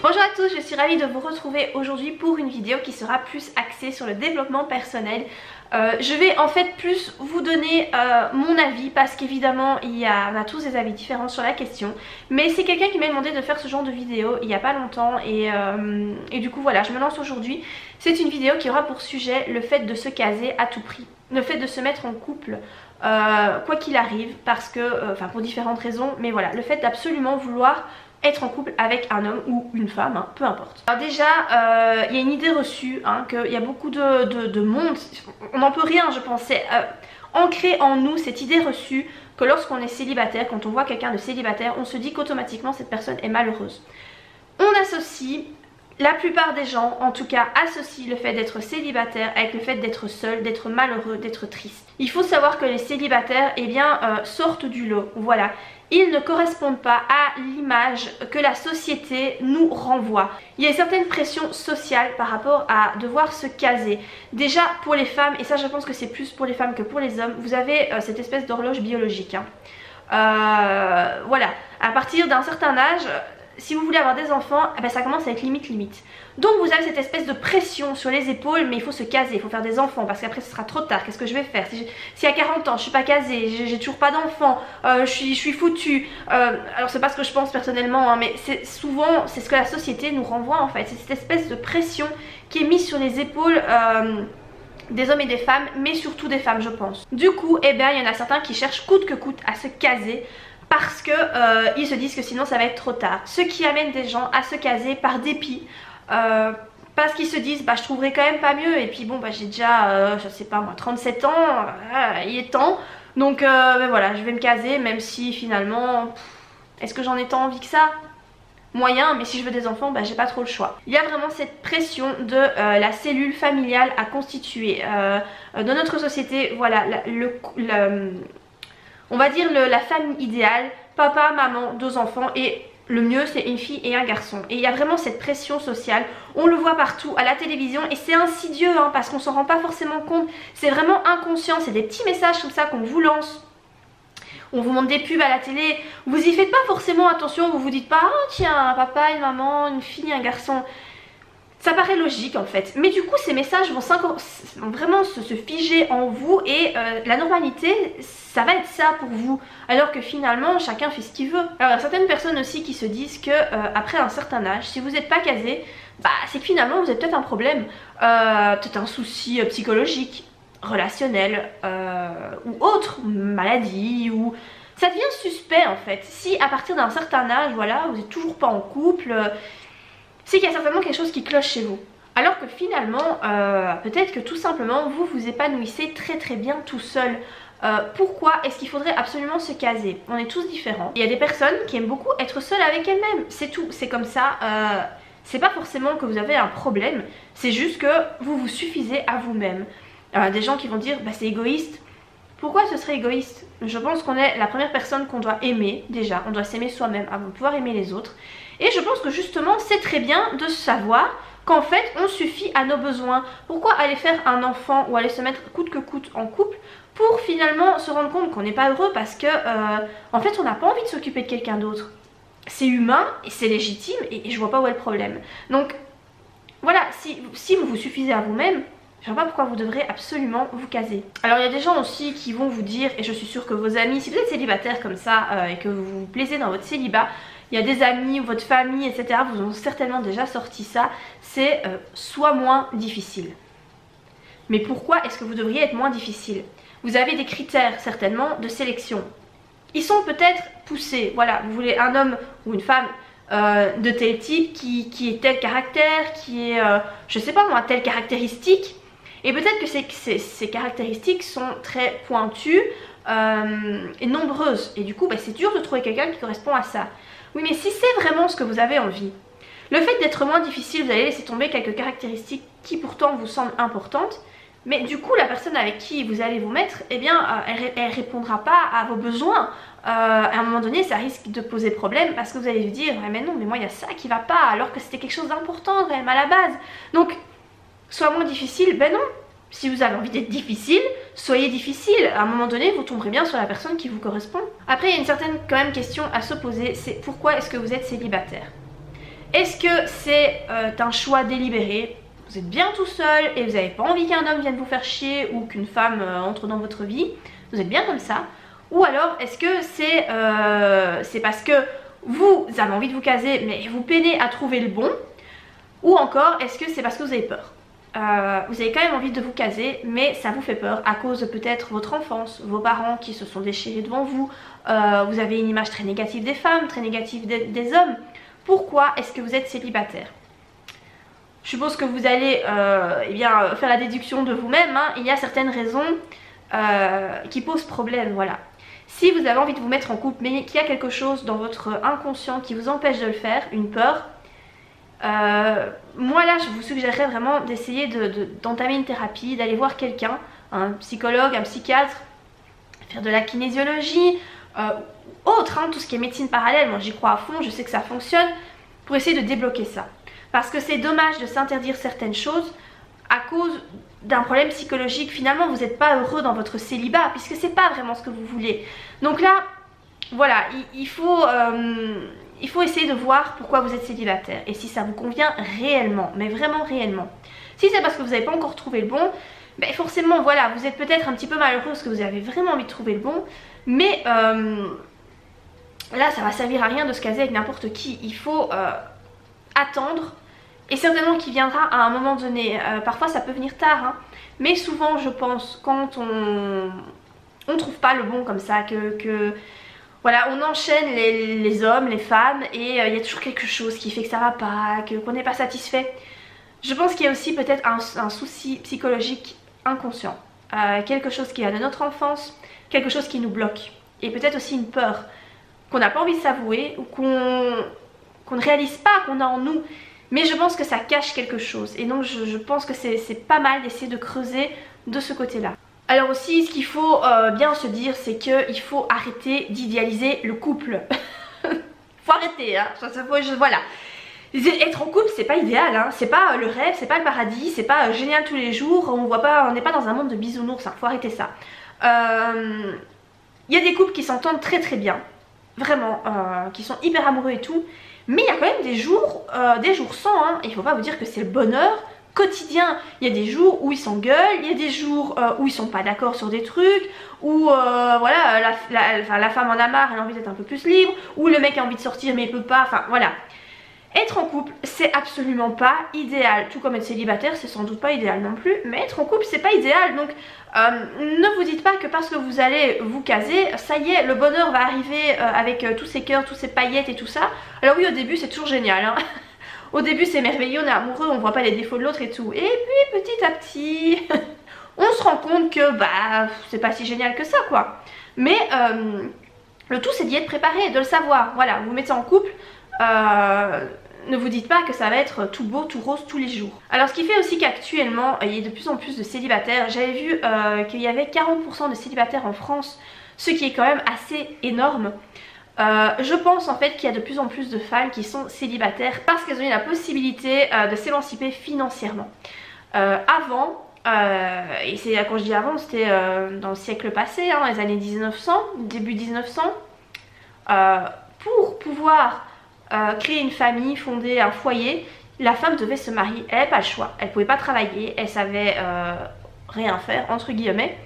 Bonjour à tous, je suis ravie de vous retrouver aujourd'hui pour une vidéo qui sera plus axée sur le développement personnel. Je vais en fait plus vous donner mon avis parce qu'évidemment on a tous des avis différents sur la question. Mais c'est quelqu'un qui m'a demandé de faire ce genre de vidéo il n'y a pas longtemps et du coup voilà, je me lance aujourd'hui. C'est une vidéo qui aura pour sujet le fait de se caser à tout prix, le fait de se mettre en couple quoi qu'il arrive parce que, enfin pour différentes raisons, mais voilà, le fait d'absolument vouloir être en couple avec un homme ou une femme, hein, peu importe. Alors déjà, il y a une idée reçue, hein, qu'il y a beaucoup de monde, on n'en peut rien je pense, c'est ancré en nous cette idée reçue que lorsqu'on est célibataire, quand on voit quelqu'un de célibataire, on se dit qu'automatiquement cette personne est malheureuse. On associe, la plupart des gens en tout cas associent le fait d'être célibataire avec le fait d'être seul, d'être malheureux, d'être triste. Il faut savoir que les célibataires sortent du lot, voilà. Ils ne correspondent pas à l'image que la société nous renvoie. Il y a une certaine pression sociale par rapport à devoir se caser. Déjà pour les femmes, et ça je pense que c'est plus pour les femmes que pour les hommes, vous avez cette espèce d'horloge biologique. Voilà, à partir d'un certain âge, si vous voulez avoir des enfants, ça commence à être limite. Donc vous avez cette espèce de pression sur les épaules, mais il faut se caser, il faut faire des enfants parce qu'après ce sera trop tard, qu'est-ce que je vais faire si à 40 ans je suis pas casée, j'ai toujours pas d'enfants, je suis foutue. Alors c'est pas ce que je pense personnellement, hein, mais c'est souvent c'est ce que la société nous renvoie en fait, c'est cette espèce de pression qui est mise sur les épaules des hommes et des femmes, mais surtout des femmes je pense. Du coup, il y en a certains qui cherchent coûte que coûte à se caser parce que ils se disent que sinon ça va être trop tard. Ce qui amène des gens à se caser par dépit, parce qu'ils se disent je trouverai quand même pas mieux et puis bon j'ai déjà je sais pas moi 37 ans, il est temps, donc voilà, je vais me caser même si finalement est-ce que j'en ai tant envie que ça? Moyen, mais si je veux des enfants j'ai pas trop le choix. Il y a vraiment cette pression de la cellule familiale à constituer dans notre société. Voilà, on va dire la famille idéale, papa, maman, 2 enfants et le mieux c'est une fille et un garçon. Et il y a vraiment cette pression sociale, on le voit partout à la télévision et c'est insidieux hein, parce qu'on s'en rend pas forcément compte, c'est vraiment inconscient, c'est des petits messages comme ça qu'on vous lance. On vous montre des pubs à la télé, vous y faites pas forcément attention, vous vous dites pas oh tiens un papa, une maman, une fille, un garçon. Ça paraît logique en fait, mais du coup ces messages vont vraiment se figer en vous et la normalité ça va être ça pour vous, alors que finalement chacun fait ce qu'il veut. Alors il y a certaines personnes aussi qui se disent que après un certain âge, si vous n'êtes pas casé, c'est que finalement vous avez peut-être un problème, peut-être un souci psychologique, relationnel ou autre, maladie ou... Ça devient suspect en fait, si à partir d'un certain âge, voilà, vous n'êtes toujours pas en couple... c'est qu'il y a certainement quelque chose qui cloche chez vous. Alors que finalement, peut-être que tout simplement, vous vous épanouissez très bien tout seul. Pourquoi est-ce qu'il faudrait absolument se caser? On est tous différents. Il y a des personnes qui aiment beaucoup être seules avec elles-mêmes. C'est tout, c'est comme ça. C'est pas forcément que vous avez un problème, c'est juste que vous vous suffisez à vous-même. Des gens qui vont dire, c'est égoïste. Pourquoi ce serait égoïste? Je pense qu'on est la première personne qu'on doit aimer déjà. On doit s'aimer soi-même avant de pouvoir aimer les autres. Et je pense que justement c'est très bien de savoir qu'en fait on suffit à nos besoins. Pourquoi aller faire un enfant ou aller se mettre coûte que coûte en couple pour finalement se rendre compte qu'on n'est pas heureux parce que en fait on n'a pas envie de s'occuper de quelqu'un d'autre. C'est humain et c'est légitime et je vois pas où est le problème. Donc voilà, si vous vous suffisez à vous-même, je vois pas pourquoi vous devrez absolument vous caser. Alors il y a des gens aussi qui vont vous dire, et je suis sûre que vos amis, si vous êtes célibataire comme ça et que vous vous plaisez dans votre célibat, il y a des amis ou votre famille etc. vous ont certainement déjà sorti ça, c'est soit moins difficile. Mais pourquoi est-ce que vous devriez être moins difficile? Vous avez des critères certainement de sélection. Ils sont peut-être poussés, voilà, vous voulez un homme ou une femme de tel type qui est tel caractère, qui est, je sais pas moi, telle caractéristique. Et peut-être que ces caractéristiques sont très pointues et nombreuses. Et du coup, c'est dur de trouver quelqu'un qui correspond à ça. Oui, mais si c'est vraiment ce que vous avez envie, le fait d'être moins difficile, vous allez laisser tomber quelques caractéristiques qui pourtant vous semblent importantes. Mais du coup, la personne avec qui vous allez vous mettre, elle répondra pas à vos besoins. À un moment donné, ça risque de poser problème parce que vous allez vous dire mais non, mais moi il y a ça qui va pas, alors que c'était quelque chose d'important quand même à la base. Donc soit moins difficile, non. Si vous avez envie d'être difficile, soyez difficile. À un moment donné, vous tomberez bien sur la personne qui vous correspond. Après, il y a une certaine quand même question à se poser, c'est pourquoi est-ce que vous êtes célibataire? Est-ce que c'est un choix délibéré? Vous êtes bien tout seul et vous n'avez pas envie qu'un homme vienne vous faire chier ou qu'une femme entre dans votre vie, vous êtes bien comme ça? Ou alors est-ce que c'est parce que vous avez envie de vous caser mais vous peinez à trouver le bon? Ou encore est-ce que c'est parce que vous avez peur? Vous avez quand même envie de vous caser mais ça vous fait peur à cause de peut-être votre enfance, vos parents qui se sont déchirés devant vous, vous avez une image très négative des femmes, très négative des hommes. Pourquoi est-ce que vous êtes célibataire? Je suppose que vous allez faire la déduction de vous-même, hein. Il y a certaines raisons qui posent problème, voilà. Si vous avez envie de vous mettre en couple mais qu'il y a quelque chose dans votre inconscient qui vous empêche de le faire, une peur, moi là je vous suggérerais vraiment d'essayer d'entamer une thérapie, d'aller voir quelqu'un, un psychologue, un psychiatre, faire de la kinésiologie, autre, hein, tout ce qui est médecine parallèle, moi j'y crois à fond, je sais que ça fonctionne, pour essayer de débloquer ça. Parce que c'est dommage de s'interdire certaines choses à cause d'un problème psychologique. Finalement vous n'êtes pas heureux dans votre célibat puisque c'est pas vraiment ce que vous voulez. Donc là, voilà, il faut essayer de voir pourquoi vous êtes célibataire et si ça vous convient réellement, mais vraiment réellement. Si c'est parce que vous n'avez pas encore trouvé le bon, ben forcément voilà, vous êtes peut-être un petit peu malheureux parce que vous avez vraiment envie de trouver le bon, mais là ça va servir à rien de se caser avec n'importe qui. Il faut attendre et certainement qu'il viendra à un moment donné. Parfois ça peut venir tard, hein, mais souvent je pense quand on trouve pas le bon comme ça, voilà, on enchaîne les hommes, les femmes et il y a toujours quelque chose qui fait que ça va pas, qu'on n'est pas satisfait. Je pense qu'il y a aussi peut-être un souci psychologique inconscient, quelque chose qui vient de notre enfance, quelque chose qui nous bloque et peut-être aussi une peur qu'on n'a pas envie de s'avouer ou qu'on ne réalise pas qu'on a en nous. Mais je pense que ça cache quelque chose et donc je pense que c'est pas mal d'essayer de creuser de ce côté-là. Alors aussi, ce qu'il faut bien se dire, c'est qu'il faut arrêter d'idéaliser le couple. Faut arrêter, hein. Voilà. Être en couple, c'est pas idéal, hein. C'est pas le rêve, c'est pas le paradis, c'est pas génial tous les jours. On n'est pas dans un monde de bisounours, hein. Faut arrêter ça. Il y a des couples qui s'entendent très très bien, vraiment, qui sont hyper amoureux et tout. Mais il y a quand même des jours sans, hein. Il faut pas vous dire que c'est le bonheur quotidien. Il y a des jours où ils s'engueulent, il y a des jours où ils sont pas d'accord sur des trucs, où voilà, la femme en a marre, elle a envie d'être un peu plus libre, ou le mec a envie de sortir mais il peut pas, enfin voilà. Être en couple c'est absolument pas idéal, tout comme être célibataire c'est sans doute pas idéal non plus, mais être en couple c'est pas idéal, donc ne vous dites pas que parce que vous allez vous caser, ça y est, le bonheur va arriver avec tous ces cœurs, tous ces paillettes et tout ça. Alors oui, au début c'est toujours génial, hein. Au début c'est merveilleux, on est amoureux, on voit pas les défauts de l'autre et tout. Et puis petit à petit, on se rend compte que bah c'est pas si génial que ça quoi. Mais le tout c'est d'y être préparé, de le savoir. Voilà, vous mettez en couple, ne vous dites pas que ça va être tout beau, tout rose tous les jours. Alors ce qui fait aussi qu'actuellement il y a de plus en plus de célibataires. J'avais vu qu'il y avait 40% de célibataires en France, ce qui est quand même assez énorme. Je pense en fait qu'il y a de plus en plus de femmes qui sont célibataires parce qu'elles ont eu la possibilité de s'émanciper financièrement. Avant, et c'est quand je dis avant, c'était dans le siècle passé, hein, les années 1900, début 1900, pour pouvoir créer une famille, fonder un foyer, la femme devait se marier. Elle n'avait pas le choix, elle ne pouvait pas travailler, elle savait rien faire entre guillemets.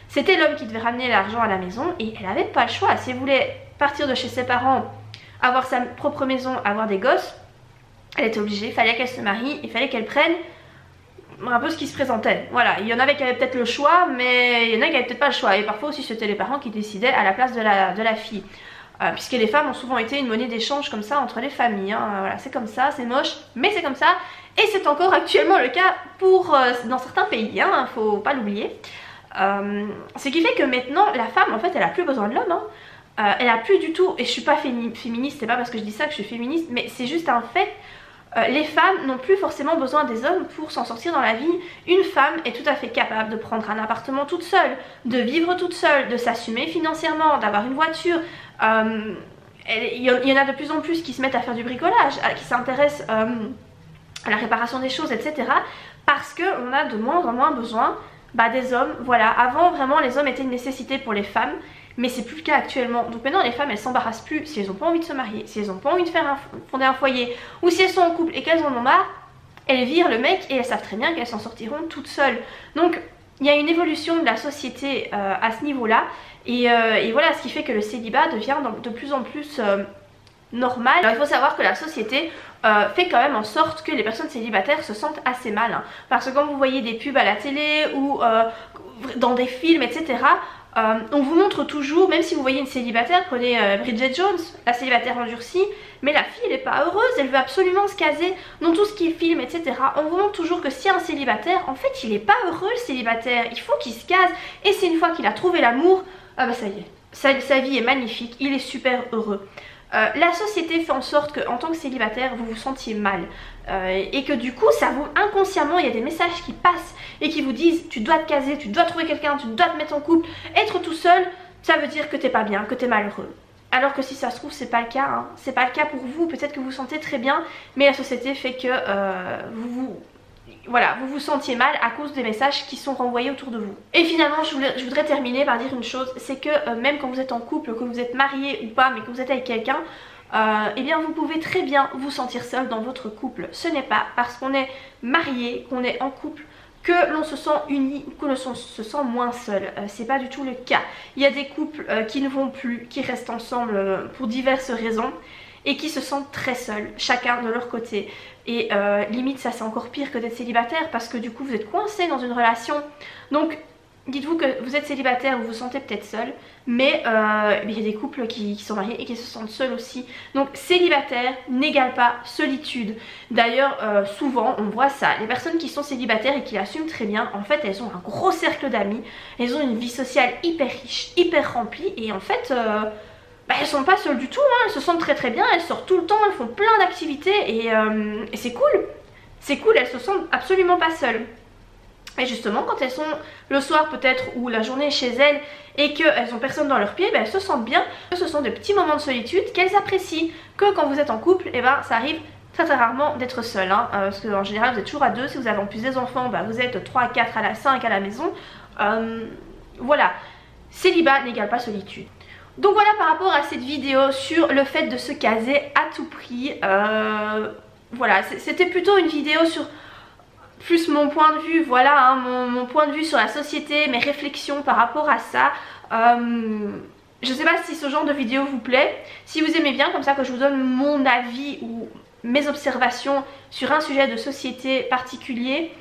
C'était l'homme qui devait ramener l'argent à la maison et elle n'avait pas le choix. Si elle voulait partir de chez ses parents, avoir sa propre maison, avoir des gosses, elle était obligée, il fallait qu'elle se marie, il fallait qu'elle prenne un peu ce qui se présentait. Voilà, il y en avait qui avaient peut-être le choix, mais il y en a qui n'avaient peut-être pas le choix. Et parfois aussi c'était les parents qui décidaient à la place de la fille. Puisque les femmes ont souvent été une monnaie d'échange comme ça entre les familles, hein. Voilà, c'est comme ça, c'est moche, mais c'est comme ça. Et c'est encore actuellement le cas dans certains pays, hein, faut pas l'oublier. Ce qui fait que maintenant la femme en fait elle a plus besoin de l'homme, hein. Elle a plus du tout, et je suis pas féministe, c'est pas parce que je dis ça que je suis féministe, mais c'est juste un fait. Les femmes n'ont plus forcément besoin des hommes pour s'en sortir dans la vie. Une femme est tout à fait capable de prendre un appartement toute seule, de vivre toute seule, de s'assumer financièrement, d'avoir une voiture. Il y en a de plus en plus qui se mettent à faire du bricolage, qui s'intéressent à la réparation des choses, etc. Parce qu'on a de moins en moins besoin des hommes. Voilà, avant vraiment les hommes étaient une nécessité pour les femmes. Mais c'est plus le cas actuellement. Donc maintenant les femmes elles s'embarrassent plus si elles n'ont pas envie de se marier, si elles n'ont pas envie de fonder un foyer, ou si elles sont en couple et qu'elles en ont marre, elles virent le mec et elles savent très bien qu'elles s'en sortiront toutes seules. Donc il y a une évolution de la société à ce niveau-là. Et voilà, ce qui fait que le célibat devient de plus en plus normal. Alors il faut savoir que la société fait quand même en sorte que les personnes célibataires se sentent assez mal. Hein. Parce que quand vous voyez des pubs à la télé ou dans des films, etc., on vous montre toujours, même si vous voyez une célibataire, prenez Bridget Jones, la célibataire endurcie, mais la fille elle n'est pas heureuse, elle veut absolument se caser, dans tout ce qui est film, etc. On vous montre toujours que si un célibataire, en fait il n'est pas heureux le célibataire, il faut qu'il se case, et c'est une fois qu'il a trouvé l'amour, ah bah ça y est, sa vie est magnifique, il est super heureux. La société fait en sorte qu'en tant que célibataire vous vous sentiez mal et que du coup ça vous inconsciemment il y a des messages qui passent et qui vous disent tu dois te caser, tu dois trouver quelqu'un, tu dois te mettre en couple. Être tout seul ça veut dire que t'es pas bien, que t'es malheureux. Alors que si ça se trouve c'est pas le cas, hein. C'est pas le cas pour vous, peut-être que vous vous sentez très bien mais la société fait que vous vous sentiez mal à cause des messages qui sont renvoyés autour de vous. Et finalement je voudrais terminer par dire une chose, c'est que même quand vous êtes en couple, que vous êtes marié ou pas, mais que vous êtes avec quelqu'un, eh bien vous pouvez très bien vous sentir seul dans votre couple. Ce n'est pas parce qu'on est marié, qu'on est en couple, que l'on se sent uni ou que l'on se sent moins seul. C'est pas du tout le cas. Il y a des couples qui ne vont plus, qui restent ensemble pour diverses raisons et qui se sentent très seuls, chacun de leur côté. Et limite ça c'est encore pire que d'être célibataire parce que du coup vous êtes coincé dans une relation. Donc dites-vous que vous êtes célibataire, vous vous sentez peut-être seul, mais il y a des couples qui sont mariés et qui se sentent seuls aussi. Donc célibataire n'égale pas solitude. D'ailleurs souvent on voit ça, les personnes qui sont célibataires et qui l'assument très bien, en fait elles ont un gros cercle d'amis, elles ont une vie sociale hyper riche, hyper remplie et en fait elles sont pas seules du tout, hein. Elles se sentent très bien, elles sortent tout le temps, elles font plein d'activités et c'est cool. C'est cool, elles se sentent absolument pas seules. Et justement quand elles sont le soir peut-être ou la journée chez elles et qu'elles ont personne dans leurs pieds, elles se sentent bien. Ce sont des petits moments de solitude qu'elles apprécient. Que quand vous êtes en couple, ça arrive très rarement d'être seul, hein. Parce qu'en général vous êtes toujours à deux, si vous avez en plus des enfants, vous êtes 3, 4, 5 à la maison. Voilà, célibat n'égale pas solitude. Donc voilà par rapport à cette vidéo sur le fait de se caser à tout prix. Voilà, c'était plutôt une vidéo sur plus mon point de vue, voilà, hein, mon point de vue sur la société, mes réflexions par rapport à ça. Je sais pas si ce genre de vidéo vous plaît, si vous aimez bien comme ça que je vous donne mon avis ou mes observations sur un sujet de société particulier.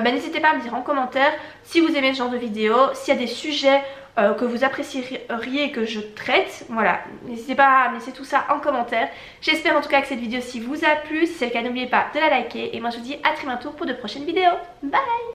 N'hésitez pas à me dire en commentaire si vous aimez ce genre de vidéo, s'il y a des sujets que vous apprécieriez que je traite. Voilà, n'hésitez pas à me laisser tout ça en commentaire. J'espère en tout cas que cette vidéo-ci vous a plu. Si c'est le cas, n'oubliez pas de la liker et moi je vous dis à très bientôt pour de prochaines vidéos. Bye!